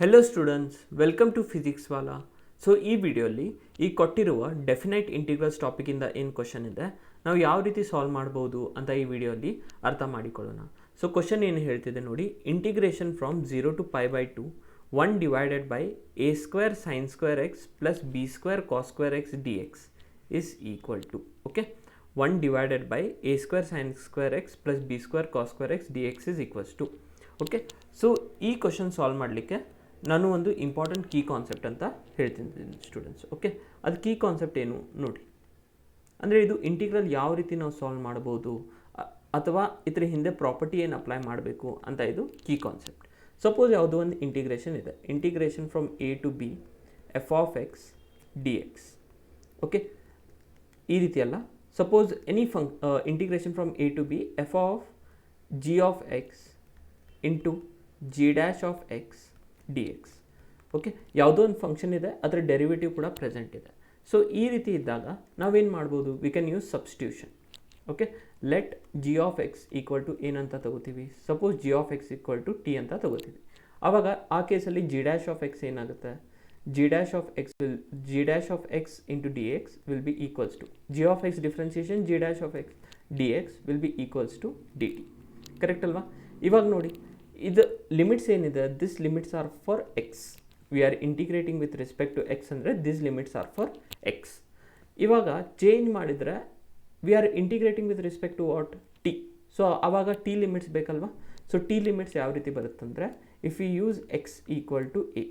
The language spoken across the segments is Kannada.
Hello students, welcome to Physics Wallah. So ಈ ವಿಡಿಯೋಲಿ ಈ ಕೊಟ್ಟಿರುವ ಡೆಫಿನೈಟ್ ಇಂಟಿಗ್ರಲ್ಸ್ ಟಾಪಿಕಿಂದ ಏನು ಕ್ವಶನ್ ಇದೆ, ನಾವು ಯಾವ ರೀತಿ ಸಾಲ್ವ್ ಮಾಡ್ಬೋದು ಅಂತ ಈ ವಿಡಿಯೋಲಿ ಅರ್ಥ ಮಾಡಿಕೊಳ್ಳೋಣ. ಸೊ ಕ್ವಶನ್ ಏನು ಹೇಳ್ತಿದೆ ನೋಡಿ, integration from 0 to π/2 1 divided by a square sin square x plus b square cos square x dx is equal to, okay, 1 divided by a square sin square x plus b square cos square x dx is equals to, okay. So ಈ ಕ್ವಶನ್ ಸಾಲ್ವ್ ಮಾಡಲಿಕ್ಕೆ ನಾನು ಒಂದು ಇಂಪಾರ್ಟೆಂಟ್ ಕೀ ಕಾನ್ಸೆಪ್ಟ್ ಅಂತ ಹೇಳ್ತಿದ್ದೀನಿ ಸ್ಟೂಡೆಂಟ್ಸ್. ಓಕೆ, ಅದು ಕೀ ಕಾನ್ಸೆಪ್ಟ್ ಏನು ನೋಡಿ, ಅಂದರೆ ಇದು ಇಂಟಿಗ್ರಲ್ ಯಾವ ರೀತಿ ನಾವು ಸಾಲ್ವ್ ಮಾಡ್ಬೋದು ಅಥವಾ ಇದರ ಹಿಂದೆ ಪ್ರಾಪರ್ಟಿ ಏನು ಅಪ್ಲೈ ಮಾಡಬೇಕು ಅಂತ ಇದು ಕೀ ಕಾನ್ಸೆಪ್ಟ್. ಸಪೋಸ್ ಯಾವುದೋ ಒಂದು ಇಂಟಿಗ್ರೇಷನ್ ಇದೆ, integration from a to b f of x dx, okay, ಈ ರೀತಿ ಅಲ್ಲ. Suppose any integration from a to b f of g of x into g dash of x d X, okay, ಯಾವುದೋ ಒಂದು ಫಂಕ್ಷನ್ ಇದೆ, ಅದರ ಡೆರಿವೇಟಿವ್ ಕೂಡ ಪ್ರೆಸೆಂಟ್ ಇದೆ. ಸೊ ಈ ರೀತಿ ಇದ್ದಾಗ ನಾವೇನು ಮಾಡ್ಬೋದು, we can use substitution. Okay, let G of x equal to ಏನಂತ ತಗೋತೀವಿ, suppose g of x equal to t ಅಂತ ತಗೋತೀವಿ. ಆವಾಗ ಆ ಕೇಸಲ್ಲಿ ಜಿ ಡ್ಯಾಶ್ ಆಫ್ ಎಕ್ಸ್ ಏನಾಗುತ್ತೆ, g dash of x into d x will be equals to g of x differentiation g dash of x d x will be equals to d t. Correct ಅಲ್ವಾ? ಇವಾಗ ನೋಡಿ, ಇದು ಲಿಮಿಟ್ಸ್ ಏನಿದೆ, this limits are for X. We are integrating with respect to X ಅಂದರೆ this limits are for X. ಇವಾಗ ಚೇಂಜ್ ಮಾಡಿದರೆ we are integrating with respect to what, T. So ಆವಾಗ ಟಿ ಲಿಮಿಟ್ಸ್ ಬೇಕಲ್ವಾ? ಸೊ ಟಿ ಲಿಮಿಟ್ಸ್ ಯಾವ ರೀತಿ ಬರುತ್ತಂದರೆ, if you use X equal to A,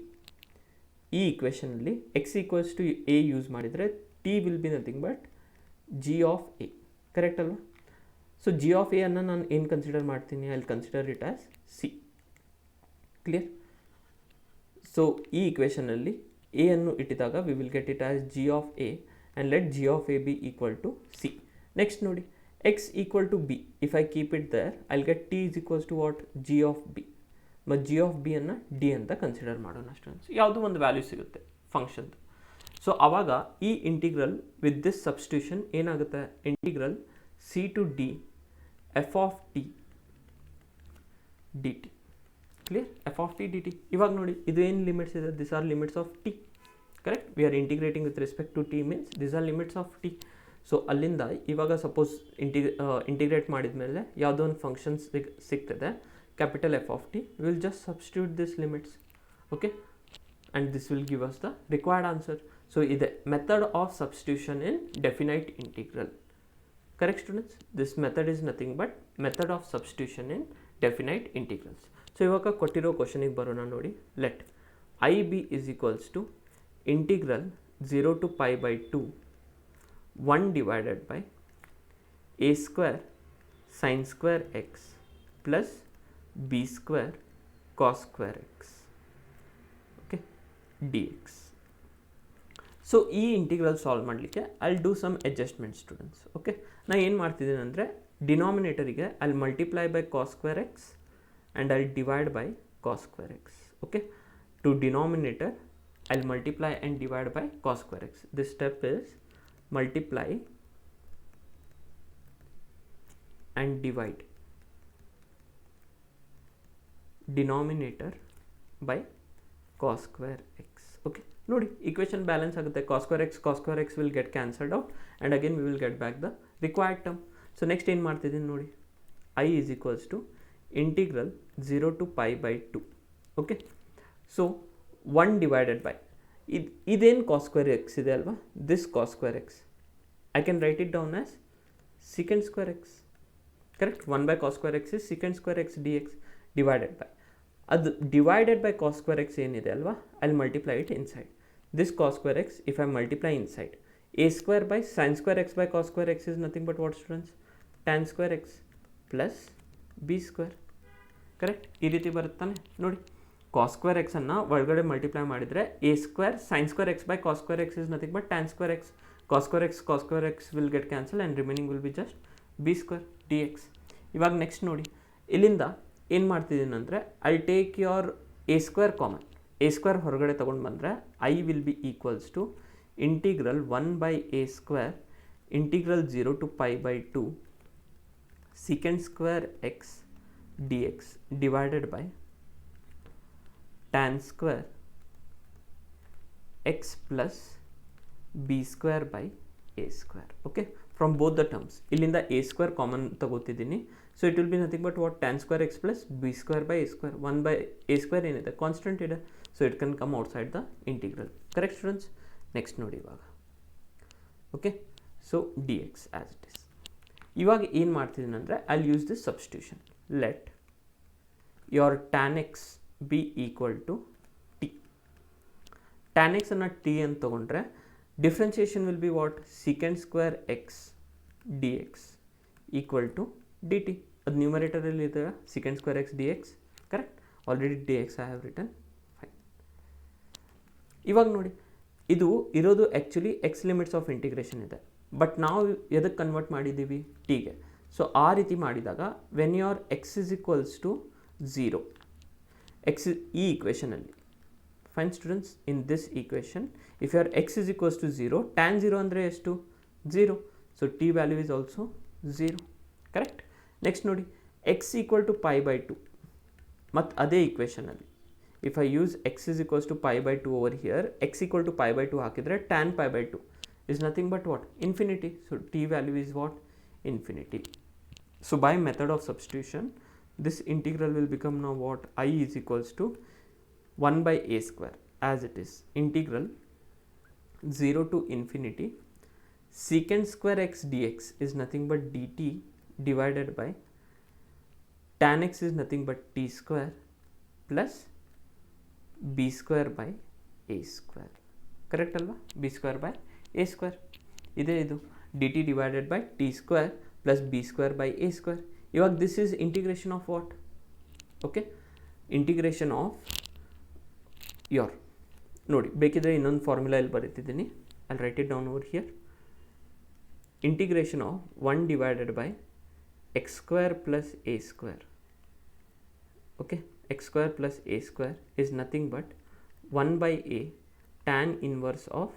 ಈ ಇಕ್ವೇಷನಲ್ಲಿ X equals to A use ಮಾಡಿದರೆ T will be nothing but G of A. Correct ಅಲ್ವಾ? ಸೊ ಜಿ ಆಫ್ ಎ ಅನ್ನು ನಾನು ಏನು ಕನ್ಸಿಡರ್ ಮಾಡ್ತೀನಿ, I will consider it as C. Clear? So ಈ ಇಕ್ವೇಷನಲ್ಲಿ ಎ ಅನ್ನು ಇಟ್ಟಿದಾಗ we will get it as G of A and let G of A be equal to C. Next ನೋಡಿ, X equal to B, if I keep it there I will get T is equals to what, G of B. ಮತ್ತು ಜಿ ಆಫ್ ಬಿ ಅನ್ನು ಡಿ ಅಂತ ಕನ್ಸಿಡರ್ ಮಾಡೋಣ ಸ್ಟೂಡೆಂಟ್ಸ್. ಯಾವುದೋ ಒಂದು ವ್ಯಾಲ್ಯೂ ಸಿಗುತ್ತೆ ಫಂಕ್ಷನ್ದು. ಸೊ ಆವಾಗ ಈ ಇಂಟಿಗ್ರಲ್ ವಿತ್ ದಿಸ್ ಸಬ್ಸ್ಟಿಟ್ಯೂಷನ್ ಏನಾಗುತ್ತೆ, integral c to d f of t d t. Clear? F of t d t. ಇವಾಗ ನೋಡಿ, ಇದು ಏನು ಲಿಮಿಟ್ಸ್ ಇದೆ, this are limits of t. Correct? We are integrating with respect to t means this are limits of t. So ಅಲ್ಲಿಂದ ಇವಾಗ ಸಪೋಸ್ ಇಂಟಿಗ್ರೇಟ್ ಮಾಡಿದ ಮೇಲೆ ಯಾವುದೋ ಒಂದು ಫಂಕ್ಷನ್ಸ್ ಸಿಗ್ತದೆ, capital F of T, will just substitute this limits, okay, and this will give us the required answer. So ಇದೆ method of substitution in definite integral. Correct students? This method is nothing but method of substitution in definite integrals. So ಇವಾಗ ಕೊಟ್ಟಿರೋ ಕ್ವಶನಿಗೆ ಬರೋಣ ನೋಡಿ. Let I be is equals to integral 0 to π/2 1 divided by a square sin square x plus b square cos square x, okay, dx. So ಈ ಇಂಟಿಗ್ರಲ್ ಸಾಲ್ವ್ ಮಾಡಲಿಕ್ಕೆ I will do some adjustment students. Okay, ನಾನು ಏನು ಮಾಡ್ತಿದ್ದೀನಿ ಅಂದರೆ, ಡಿನಾಮಿನೇಟರಿಗೆ I will multiply by cos square x and I will divide by cos square x. Okay, to denominator I will multiply and divide by cos square x. This step is multiply and divide denominator by cos square x. Okay, ನೋಡಿ ಇಕ್ವೇಷನ್ ಬ್ಯಾಲೆನ್ಸ್ ಆಗುತ್ತೆ. Cos square x will get cancelled out and again we will get back the required term. So next ಏನು ಮಾಡ್ತಿದ್ದೀನಿ ನೋಡಿ, I is equals to integral 0 to π/2. Okay, so 1 divided by ಇದೇನು ಕಾಸ್ ಸ್ಕ್ವೇರ್ ಎಕ್ಸ್ ಇದೆ ಅಲ್ವಾ, this cos square x I can write it down as secant square x. Correct? 1 by cos square x is secant square x dx divided by ಅದು divided by cos square x ಏನಿದೆ ಅಲ್ವಾ, I will multiply it inside this cos square x. If I multiply inside, a square by sin square x by cos square x is nothing but what students, tan square x plus b square. Correct? ಈ ರೀತಿ ಬರುತ್ತಾನೆ ನೋಡಿ. ಕಾಸ್ ಸ್ಕ್ವೇರ್ ಎಕ್ಸ್ ಅನ್ನು ಒಳಗಡೆ ಮಲ್ಟಿಪ್ಲೈ ಮಾಡಿದರೆ a square sin square x by cos square x is nothing but tan square x. cos square x will get cancelled and remaining will be just b square dx. ಇವಾಗ ನೆಕ್ಸ್ಟ್ ನೋಡಿ, ಇಲ್ಲಿಂದ ಏನು ಮಾಡ್ತಿದ್ದೀನಿ ಅಂದರೆ, I take your a square common, a square ಹೊರಗಡೆ ತೊಗೊಂಡು ಬಂದರೆ I will be equals to integral 1 by a square ಇಂಟಿಗ್ರಲ್ 0 to π/2 secant square x dx divided by tan square x plus b square by a square. Okay, from both the terms illinda a square common ತಗೋತಿದ್ದೀನಿ. So it will be nothing but what, tan square x plus b square by a square. 1 by a square ಏನಿದೆ ಕಾನ್ಸ್ಟೆಂಟ್ ಇದೆ, so it can come outside the integral. Correct students? Next ನೋಡಿ ಇವಾಗ. Okay, so dx as it is. ಇವಾಗ ಏನು ಮಾಡ್ತಿದ್ದೀನಿ ಅಂದರೆ I'll use this substitution. Let your tan x be equal to t. Tan x ಅನ್ನು t ಅಂತ ತಗೊಂಡ್ರೆ differentiation will be what, secant square x dx equal to dt. ಅದು ನ್ಯೂಮರೇಟರ್ ಅಲ್ಲಿ ಇದೆ secant square x dx. Correct, already dx I have written. Fine. ಇವಾಗ ನೋಡಿ, ಇದು ಇರೋದು actually x limits of integration ಇದೆ, ಬಟ್ ನಾವು ಎದಕ್ಕೆ ಕನ್ವರ್ಟ್ ಮಾಡಿದ್ದೀವಿ, ಟಿಗೆ. ಸೊ ಆ ರೀತಿ ಮಾಡಿದಾಗ when your x is equals to 0, x ಈ ಈಕ್ವೇಷನಲ್ಲಿ, fine students, in this equation if your x is equals to 0, tan 0 ಅಂದರೆ ಎಷ್ಟು, 0. So t value is also 0. Correct. Next ನೋಡಿ, X equal to pi by 2, ಮತ್ತು ಅದೇ ಈಕ್ವೇಷನಲ್ಲಿ if I use x is equals to pi by 2 over here, x equal to pi by 2 ಹಾಕಿದ್ರೆ tan pi by 2 is nothing but what, infinity. So t value is what, infinity. So by method of substitution, this integral will become now what, I is equals to 1 by a square, as it is integral 0 to infinity secant square x dx is nothing but dt divided by tan x is nothing but t square plus b square by a square. Correct ಅಲ್ವಾ, b square by a square ಇದೆ ಇದು dt divided by t square plus b square by a square. ಇವಾಗ this is integration of what, okay, integration of your, ನೋಡಿ ಬೇಕಿದ್ರೆ ಇನ್ನೊಂದು ಫಾರ್ಮುಲಾ ಇಲ್ಲಿ ಬರೀತಿದ್ದೀನಿ, I'll write it down over here. Integration of 1 divided by x square plus a square. Okay, x square plus a square is nothing but 1 by a tan inverse of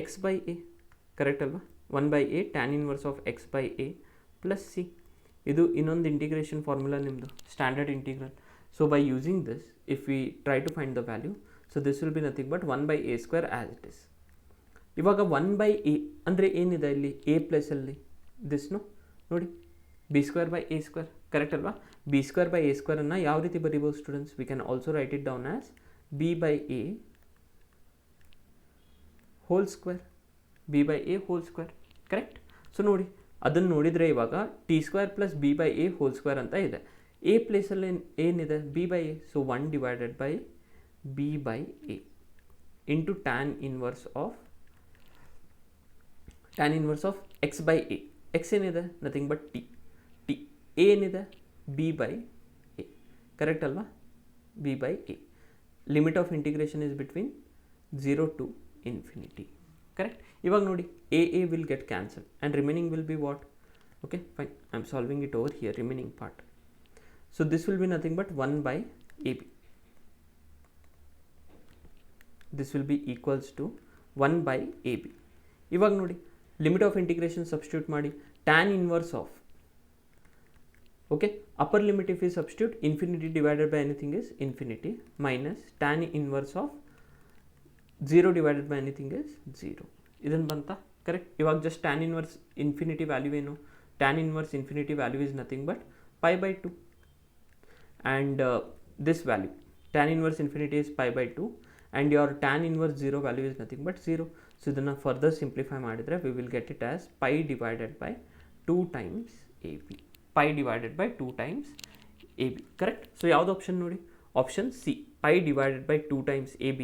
x by a. Correct alva, 1 by a tan inverse of x by a plus c. Idu ಇನ್ನೊಂದು ಇಂಟಿಗ್ರೇಷನ್ ಫಾರ್ಮುಲಾ ನಿಮ್ಮದು, standard integral. So by using this if we try to find the value, so this will be nothing but 1 by a square as it is. ಇವಾಗ 1 by a ಅಂದರೆ ಏನಿದೆ ಇಲ್ಲಿ, a ಪ್ಲೇಸಲ್ಲಿ ದಿಸ್ನು ನೋಡಿ b square by a square. Correct ಅಲ್ವಾ, b square by a square ಅನ್ನು ಯಾವ ರೀತಿ ಬರೀಬೋದು students, we can also write it down as b by a whole square, b by a whole square. Correct. So ನೋಡಿ ಅದನ್ನು ನೋಡಿದರೆ ಇವಾಗ t square plus b by a whole square ಅಂತ ಇದೆ, ಎ ಪ್ಲೇಸಲ್ಲಿ ಏನಿದೆ b by a. So 1 divided by b by a into tan inverse of x by a. x ಏನಿದೆ ನಥಿಂಗ್ ಬಟ್ ಟಿ, ಟಿ ಏನಿದೆ b by a. ಕರೆಕ್ಟ್ ಅಲ್ವಾ, b by a. Limit of integration is between 0 to infinity. Correct. ಇವಾಗ ನೋಡಿ a will get cancel and remaining will be what, okay fine, I am solving it over here, remaining part. So this will be nothing but 1 by ab. This will be equals to 1 by ab. ಇವಾಗ ನೋಡಿ ಲಿಮಿಟ್ ಆಫ್ ಇಂಟಿಗ್ರೇಷನ್ ಸಬ್ಸ್ಟಿಟ್ಯೂಟ್ ಮಾಡಿ, tan inverse of, okay, upper limit if we substitute, infinity divided by anything is infinity minus tan inverse of 0 divided by anything is 0. ಇದನ್ನು ಬಂತಾ. ಕರೆಕ್ಟ್. ಇವಾಗ just tan inverse infinity value ಏನು, tan inverse infinity value is nothing but pi by 2 and this value tan inverse infinity is pi by 2 and your tan inverse 0 value is nothing but 0. So ಇದನ್ನು further simplify ಮಾಡಿದರೆ we will get it as pi divided by 2 times ab. pi divided by 2 times ab. Correct. So ಯಾವುದು ಆಪ್ಷನ್ ನೋಡಿ, option C, pi divided by 2 times ab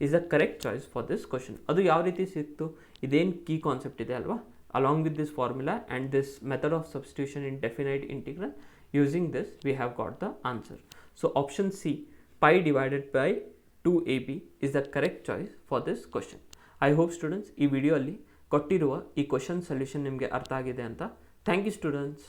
is the correct choice for this question. ಅದು ಯಾವ ರೀತಿ ಸಿಕ್ತು, ಇದೇನು ಕೀ ಕಾನ್ಸೆಪ್ಟ್ ಇದೆ ಅಲ್ವಾ, along with this formula and this method of substitution in definite integral, using this we have got the answer. So option C, pi divided by 2ab is the correct choice for this question. I hope students ಈ ವಿಡಿಯೋ ಅಲ್ಲಿ ಕೊಟ್ಟಿರುವ ಈ ಕ್ವಶನ್ ಸೊಲ್ಯೂಷನ್ ನಿಮಗೆ ಅರ್ಥ ಆಗಿದೆ ಅಂತ. Thank you students.